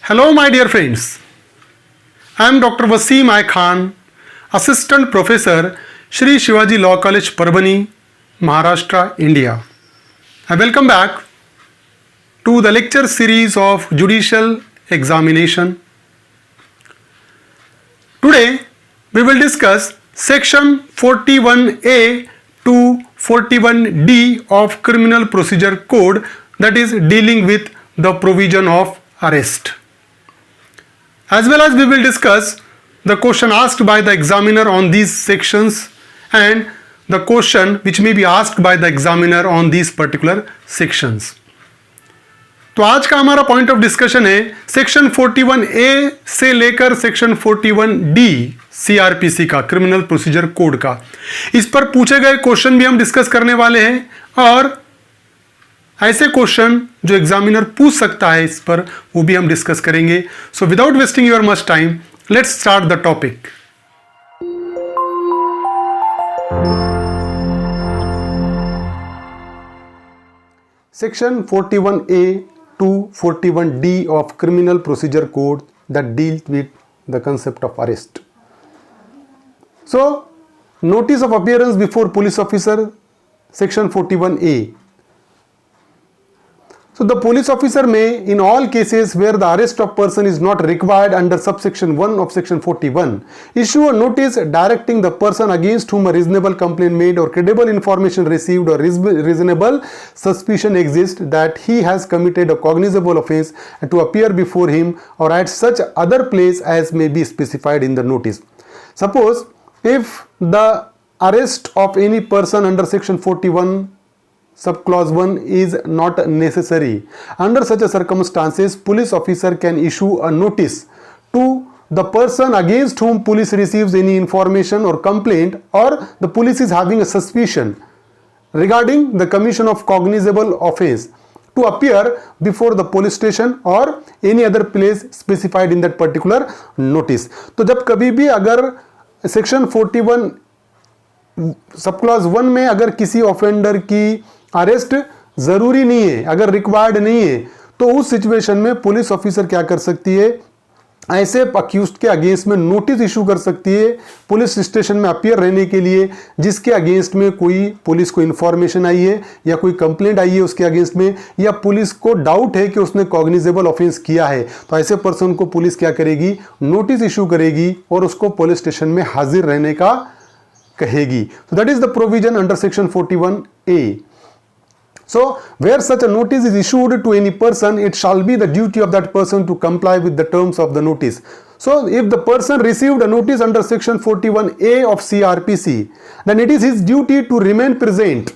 Hello, my dear friends. I am Dr. Wasim I Khan, Assistant Professor, Shri Shivaji Law College, Parbhani, Maharashtra, India. I welcome back to the lecture series of Judicial Examination. Today, we will discuss Section 41A to 41D of Criminal Procedure Code, that is dealing with the provision of arrest. As well as we will discuss the question asked by the examiner on these sections and the question which may be asked by the examiner on these particular sections. तो आज का हमारा point of discussion है section 41A से लेकर section 41D CrPC का, criminal procedure code का। इस पर पूछे गए क्वेश्चन भी हम डिस्कस करने वाले हैं और ऐसे क्वेश्चन जो एग्जामिनर पूछ सकता है इस पर वो भी हम डिस्कस करेंगे। So without wasting your much time, let's start the topic. Section 41A to 41D of Criminal Procedure Code that deals with the concept of arrest. So, notice of appearance before police officer, Section 41A. So, the police officer may, in all cases where the arrest of person is not required under subsection 1 of section 41, issue a notice directing the person against whom a reasonable complaint made or credible information received or reasonable suspicion exists that he has committed a cognizable offense and to appear before him or at such other place as may be specified in the notice. Suppose if the arrest of any person under section 41 subclause 1 is not necessary. Under such a circumstances, police officer can issue a notice to the person against whom police receives any information or complaint, or the police is having a suspicion regarding the commission of cognizable offense, to appear before the police station or any other place specified in that particular notice. तो जब कभी भी अगर section 41 sub clause 1 में अगर किसी offender की arrest जरूरी नहीं है, अगर रिक्वायर्ड नहीं है, तो उस सिचुएशन में पुलिस ऑफिसर क्या कर सकती है, ऐसे अक्यूज्ड के अगेंस्ट में नोटिस इशू कर सकती है पुलिस स्टेशन में अपीयर रहने के लिए जिसके अगेंस्ट में कोई पुलिस को इंफॉर्मेशन आई है या कोई कंप्लेंट आई है उसके अगेंस्ट में, या पुलिस को डाउट है कि उसने कॉग्निजेबल ऑफेंस किया है। तो ऐसे पर्सन को पुलिस क्या करेगी, नोटिस इशू करेगी और उसको पुलिस स्टेशन में हाजिर रहने का कहेगी। So that is the provision under section 41A. So where such a notice is issued to any person, it shall be the duty of that person to comply with the terms of the notice. So if the person received a notice under section 41A of CRPC, then it is his duty to remain present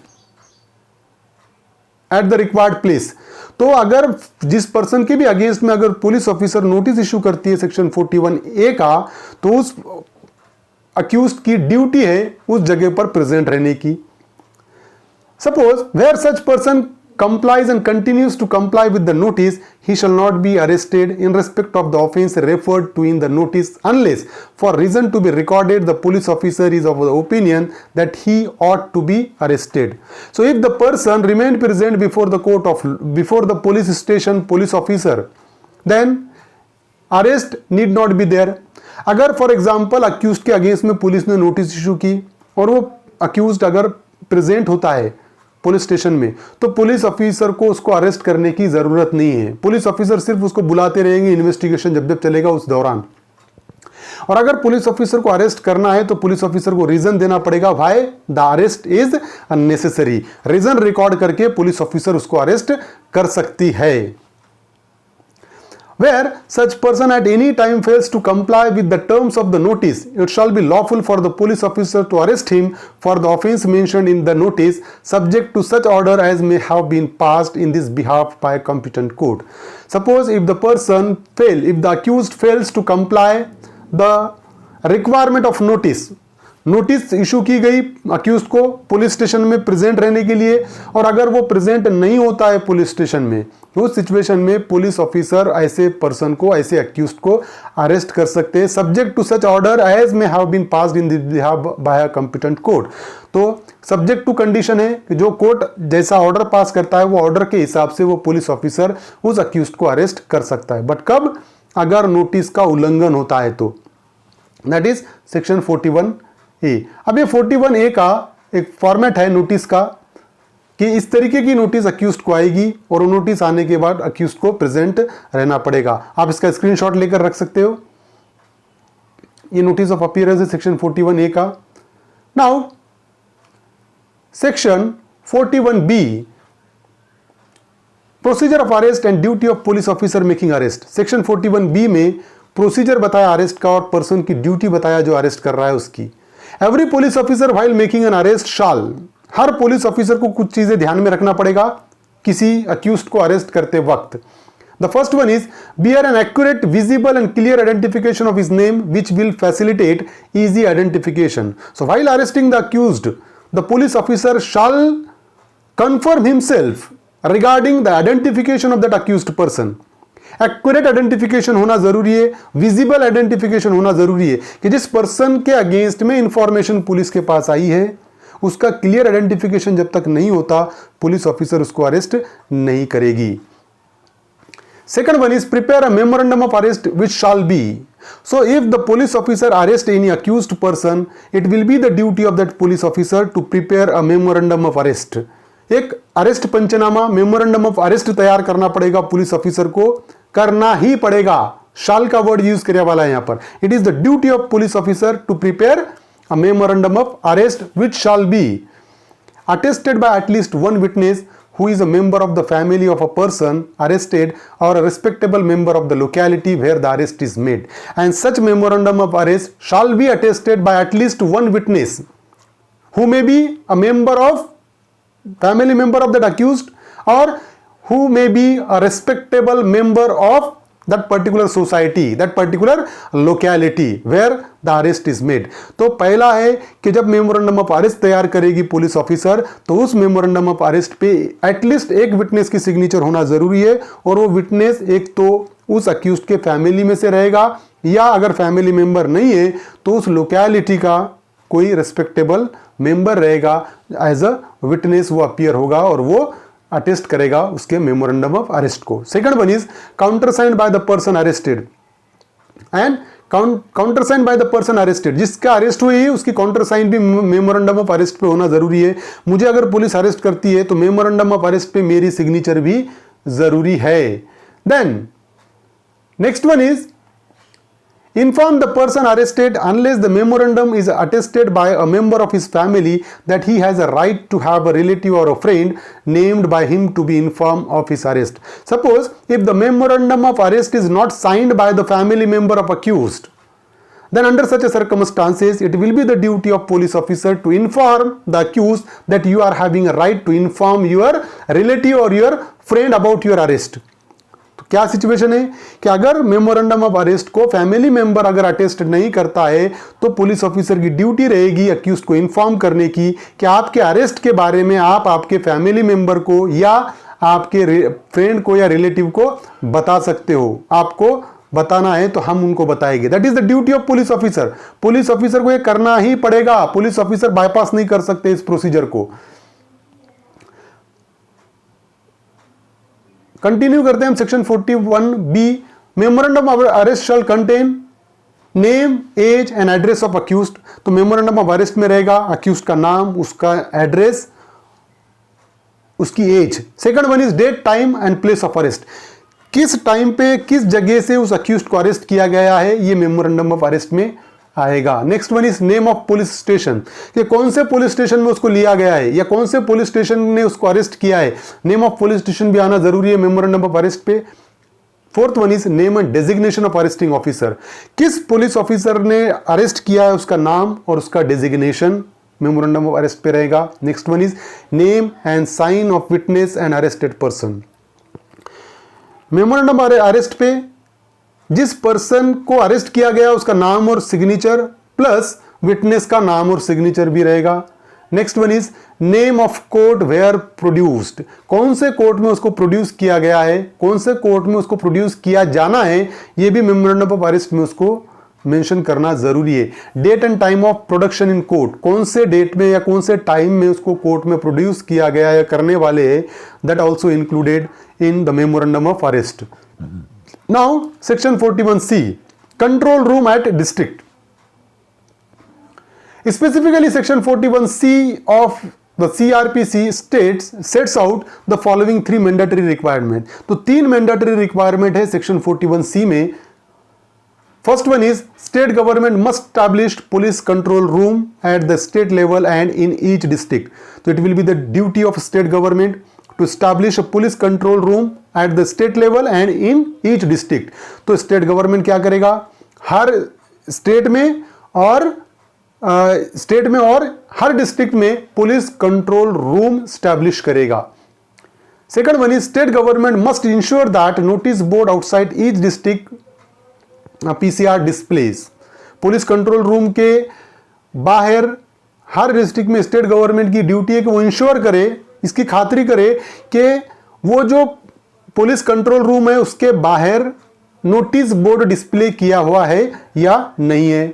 at the required place. तो अगर जिस person के भी against में अगर police officer notice issue करती है section 41A का, तो उस अक्यूज्ड की ड्यूटी है उस जगह पर प्रेजेंट रहने की। Suppose where such person complies and continues to comply with the notice, he shall not be arrested in respect of the offense referred to in the notice unless for reason to be recorded the police officer is of the opinion that he ought to be arrested. So if the person remained present before the police station police officer, then arrest need not be there. अगर for example accused के against में police ने notice issue की और वो accused अगर present होता है पुलिस स्टेशन में, तो पुलिस ऑफिसर को उसको अरेस्ट करने की जरूरत नहीं है। पुलिस ऑफिसर सिर्फ उसको बुलाते रहेंगे इन्वेस्टिगेशन जब जब चलेगा उस दौरान। और अगर पुलिस ऑफिसर को अरेस्ट करना है तो पुलिस ऑफिसर को रीजन देना पड़ेगा, why the arrest is unnecessary. Reason record करके पुलिस ऑफिसर उसको अरेस्ट कर सकती है। Where such person at any time fails to comply with the terms of the notice, it shall be lawful for the police officer to arrest him for the offense mentioned in the notice, subject to such order as may have been passed in this behalf by a competent court. Suppose if the accused fails to comply the requirement of notice, notice issue की गई accused को police station में present रहने के लिए, और अगर वो प्रेजेंट नहीं होता है पुलिस स्टेशन में, तो उस सिचुएशन में पुलिस ऑफिसर ऐसे पर्सन को, ऐसे अक्यूज्ड को अरेस्ट कर सकते हैं subject to such order as may have been passed in by a competent court. तो सब्जेक्ट टू कंडीशन है कि जो कोर्ट जैसा ऑर्डर पास करता है वो ऑर्डर के हिसाब से वो पुलिस ऑफिसर उस अक्यूज्ड को अरेस्ट कर सकता है। बट कब, अगर नोटिस का उल्लंघन होता है तो, दैट इज सेक्शन 41A। अब ये 41A का एक फॉर्मेट है नोटिस का कि इस तरीके की नोटिस अक्यूज्ड को आएगी और नोटिस आने के बाद अक्यूज्ड को प्रेजेंट रहना पड़ेगा। आप इसका स्क्रीनशॉट लेकर रख सकते हो। ये नोटिस ऑफ अपीयरेंस है सेक्शन 41A का। Now section 41B, procedure of arrest and duty of police officer making arrest. Section 41B में प्रोसीजर बताया अरेस्ट का और पर्सन की ड्यूटी बताया जो अरेस्ट कर रहा है उसकी। Every police officer while making an arrest shall, her police officer को कुछ चीजें ध्यान में रखना पड़ेगा किसी अक्यूज्ड को अरेस्ट करते वक्त। The first one is bear an accurate, visible and clear identification of his name which will facilitate easy identification. So while arresting the accused, the police officer shall confirm himself regarding the identification of that accused person. Accurate identification होना जरूरी है, visible identification होना जरूरी है कि जिस person के against में इंफॉर्मेशन पुलिस के पास आई है उसका क्लियर आइडेंटिफिकेशन जब तक नहीं होता पुलिस ऑफिसर उसको अरेस्ट नहीं करेगी। Second one is prepare a memorandum of arrest which shall be, so if the police officer arrest any accused person it will be the duty of that police officer to prepare a memorandum of arrest. एक arrest panchnama, memorandum of arrest तैयार करना पड़ेगा police officer को, करना ही पड़ेगा। शाल का word use करने वाला है यहां पर। It is the duty of police officer to prepare a memorandum of arrest which shall be attested by at least one witness who is a member of the family of a person arrested or a respectable member of the locality where the arrest is made, and such memorandum of arrest shall be attested by at least one witness who may be a member of family member of that accused or who may be a respectable member of that particular society, that particular locality where the arrest is made। तो पहला है कि जब memorandum of arrest तैयार करेगी police officer तो उस memorandum of arrest पे एटलीस्ट एक विटनेस की सिग्नेचर होना जरूरी है, और वो विटनेस एक तो उस अक्यूज्ड के फैमिली में से रहेगा या अगर फैमिली मेंबर नहीं है तो उस लोकेलिटी का कोई रिस्पेक्टेबल मेंबर रहेगा, एज अ विटनेस वो अपीयर होगा और वो अटेस्ट करेगा उसके मेमोरेंडम ऑफ अरेस्ट को। Second one is countersigned by the person arrested, and countersigned by the person arrested, जिसका अरेस्ट हुई है उसकी काउंटरसाइन भी मेमोरेंडम ऑफ अरेस्ट पे होना जरूरी है। मुझे अगर पुलिस अरेस्ट करती है तो मेमोरेंडम ऑफ अरेस्ट पे मेरी सिग्नेचर भी जरूरी है। Then next one is inform the person arrested unless the memorandum is attested by a member of his family that he has a right to have a relative or a friend named by him to be informed of his arrest. Suppose if the memorandum of arrest is not signed by the family member of accused, then under such a circumstances it will be the duty of police officer to inform the accused that you are having a right to inform your relative or your friend about your arrest। क्या situation है कि अगर memorandum of arrest को family member अगर attest नहीं करता है तो पुलिस ऑफिसर की ड्यूटी रहेगी अक्यूज्ड को इन्फॉर्म करने की कि आपके अरेस्ट के बारे में आप आपके फैमिली मेंबर को या आपके फ्रेंड को या रिलेटिव को बता सकते हो। आपको बताना है तो हम उनको बताएंगे। That is the duty of police officer. Police officer को यह करना ही पड़ेगा, पुलिस ऑफिसर बाईपास नहीं कर सकते इस प्रोसीजर को। कंटिन्यू करते हैं हम section 41B। Memorandum of arrest shall contain name, age and address of accused. तो मेमोरेंडम ऑफ अरेस्ट में रहेगा अक्यूज्ड का नाम, उसका एड्रेस, उसकी age. Second one is date, time and place of arrest. किस टाइम पे किस जगह से उस अक्यूज्ड को अरेस्ट किया गया है ये मेमोरेंडम ऑफ अरेस्ट में आएगा। Next one is name of police station, कि कौन से पुलिस स्टेशन में उसको लिया गया है या कौन से पुलिस स्टेशन ने उसको अरेस्ट किया है। नेम ऑफ पुलिस स्टेशन भी आना जरूरी है मेमोरेंडम ऑफ अरेस्ट पे। Fourth one is name and designation of arresting officer, किस पुलिस ऑफिसर ने अरेस्ट किया है उसका नाम और उसका डेजिग्नेशन मेमोरेंडम ऑफ अरेस्ट पे रहेगा। Next one is name and sign of witness and arrested person. Memorandum arrest पे जिस पर्सन को अरेस्ट किया गया उसका नाम और सिग्नेचर प्लस विटनेस का नाम और सिग्नेचर भी रहेगा। Next one is name of court where produced, कौन से कोर्ट में उसको प्रोड्यूस किया गया है, कौन से कोर्ट में उसको प्रोड्यूस किया जाना है, ये भी मेमोरेंडम ऑफ अरेस्ट में उसको मेंशन करना जरूरी है। Date and time of production in court, कौन से डेट में या कौन से टाइम में उसको कोर्ट में प्रोड्यूस किया गया या करने वाले है, that also included in the memorandum of arrest. Now section 41C, control room at district. Specifically, section 41C of the CRPC sets out the following three mandatory requirement. तो तीन mandatory requirement है section 41C में. First one is state government must establish police control room at the state level and in each district. So it will be the duty of state government to establish a police control room at the state level and in each district. तो state government क्या करेगा, हर state में और हर district में police control room establish करेगा. Second one is state government must ensure that notice board outside each district PCR displace. Police control room के बाहर हर district में स्टेट गवर्नमेंट की ड्यूटी है कि वो इंश्योर करे, इसकी खातरी करे कि वो जो पुलिस कंट्रोल रूम है उसके बाहर नोटिस बोर्ड डिस्प्ले किया हुआ है या नहीं है.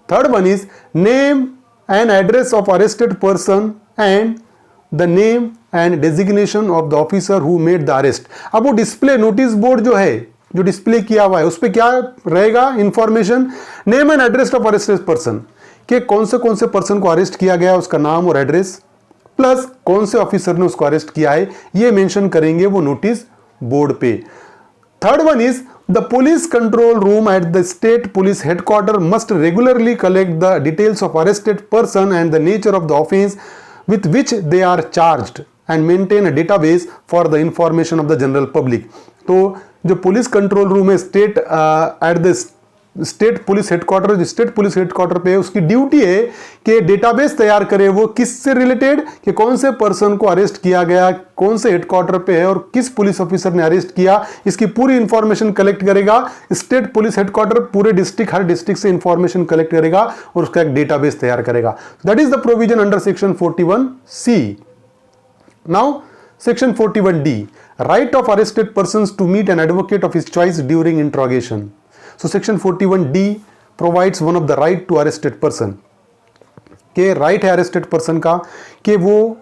Third one is name and address of arrested person and the name and designation of the officer who made the arrest. अब वो डिस्प्ले नोटिस बोर्ड जो है, जो डिस्प्ले किया हुआ है, उस पर क्या रहेगा information, name and address of arrested person, कि कौन से पर्सन को अरेस्ट किया गया, उसका नाम और एड्रेस, प्लस कौन से ऑफिसर ने उसको अरेस्ट किया है, ये मेंशन करेंगे वो नोटिस बोर्ड पे. Third one is the police control room at the state police headquarters must regularly collect the details of arrested person and the nature of the offense with which they are charged and maintain a database for the information of the general public. तो जो police control room है state at the state police headquarter, जो state police headquarter पे है, उसकी duty है कि database तैयार करे वो किससे रिलेटेड, कि कौन से पर्सन को अरेस्ट किया गया, कौन से हेडक्वार्टर पे है और किस पुलिस ऑफिसर ने अरेस्ट किया, इसकी पूरी इंफॉर्मेशन कलेक्ट करेगा. स्टेट पुलिस हेडक्वार्टर पूरे डिस्ट्रिक्ट, हर डिस्ट्रिक्ट से इंफॉर्मेशन कलेक्ट करेगा और उसका एक डेटाबेस तैयार करेगा. That is the provision under section 41C. Now section 41D, right of arrested persons to meet an advocate of his choice during interrogation. So section 41D provides one of the right to arrested person, के right है arrested person का कि वो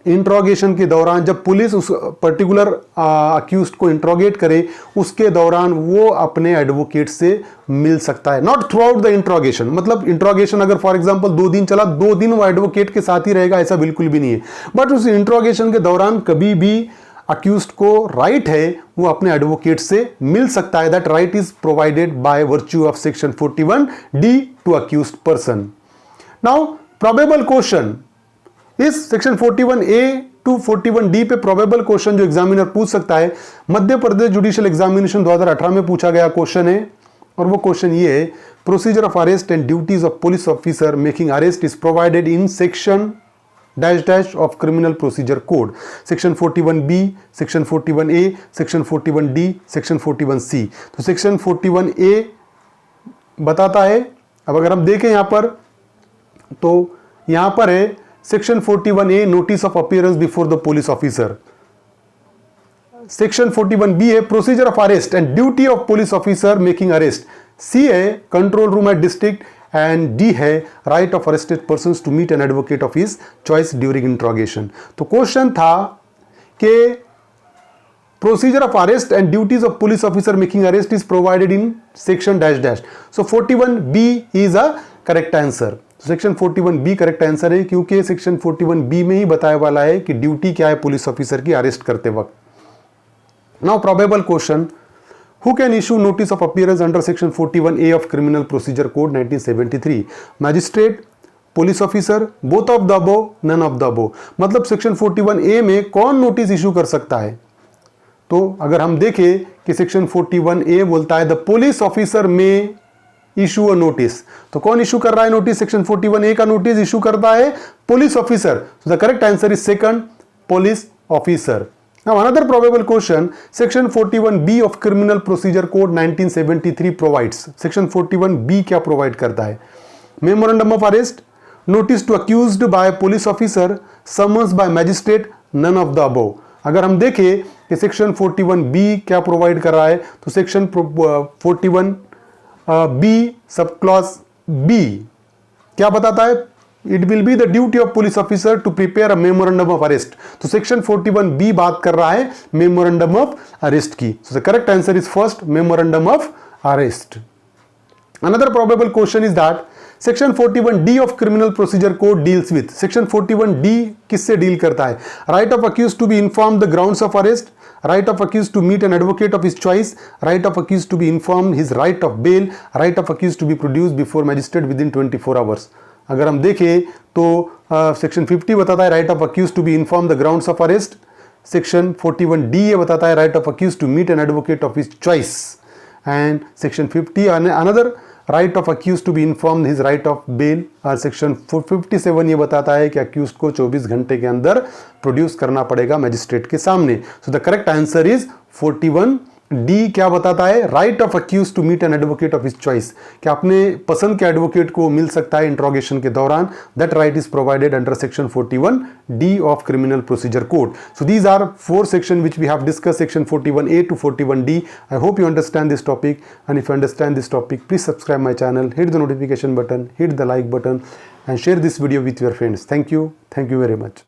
interrogation के दौरान, जब police उस particular accused को इंट्रोगेट करे, उसके दौरान वो अपने एडवोकेट से मिल सकता है. Not through out the interrogation, मतलब इंट्रोगेशन अगर फॉर एग्जांपल 2 दिन चला, 2 दिन वो एडवोकेट के साथ ही रहेगा, ऐसा बिल्कुल भी नहीं है. बट उस इंट्रोगेशन के दौरान कभी भी अक्यूज्ड को राइट है वो अपने एडवोकेट से मिल सकता है. That right is provided by virtue of section 41D to accused person. Now probable question, इस सेक्शन 41A टू 41D पे प्रोबेबल क्वेश्चन जो एग्जामिनर पूछ सकता है, मध्य प्रदेश जुडिशियल एग्जामिनेशन 2018 में पूछा गया क्वेश्चन है, और वो क्वेश्चन ये है, procedure of arrest and duties of police officer making arrest is provided in section dash dash of criminal procedure code. Section 41B, section 41A, section 41D, section 41C. तो section 41A बताता है, अब अगर हम देखें यहां पर, तो यहां पर है section 41A notice of appearance before the police officer. Section 41B है procedure of arrest and duty of police officer making arrest. C है control room at district and D है right of arrested persons to meet an advocate of his choice during interrogation. तो question था कि procedure of arrest and duties of police officer making arrest is provided in section dash dash. So 41B is a correct answer. Section 41B correct answer है, क्योंकि section 41B में ही बताया वाला है कि ड्यूटी क्या है पुलिस ऑफिसर की अरेस्ट करते वक्त. Now probable question, who can issue notice of appearance under section 41A of criminal procedure code 1973? magistrate, police officer, both of the above, none of the above. मतलब section 41A में कौन notice issue कर सकता है? तो अगर हम देखें कि सेक्शन 41A बोलता है द पुलिस ऑफिसर में इशू अ नोटिस, तो कौन इशू कर रहा है नोटिस? सेक्शन 41A का नोटिस इशू करता है police officer. The correct answer is second, police officer. Now another probable question, section 41B of criminal procedure code 1973 provides. section 41B क्या provide करता है? memorandum of arrest, notice to accused by police officer, summons by magistrate, none of the above. अगर हम देखें कि section 41B क्या provide कर रहा है, तो section 41B सब clause B क्या बताता है? it will be the duty of police officer to prepare a memorandum of arrest. तो सेक्शन 41B बात कर रहा है memorandum of arrest की. So the correct answer is first, memorandum of arrest. Another probable question is that section 41D of criminal procedure code deals with. Section 41D किससे deal करता है? Right of accuse to be inform the grounds of arrest, right of accused to meet an advocate of his choice, right of accused to be informed his right of bail, right of accused to be produced before magistrate within 24 hours. अगर हम देखें तो section 50 बताता है right of accused to be inform the grounds of arrest. Section 41D ये बताता है right of accused to meet an advocate of his choice. And section 50 another right of accuse to be inform his right of bail. और section 57 ये बताता है कि accused को 24 घंटे के अंदर प्रोड्यूस करना पड़ेगा मैजिस्ट्रेट के सामने. So the correct answer is 41D. क्या बताता है? Right of accuse to meet an advocate of his choice, कि अपने पसंद के एडवोकेट को मिल सकता है इंट्रोगेशन के दौरान. That right is provided under section 41D of criminal procedure code. So these are 4 section which we have discussed, section 41A to 41D. I hope you understand this topic, and if you understand this topic, please subscribe my channel, hit the notification button, hit the like button, and share this video with your friends. Thank you very much.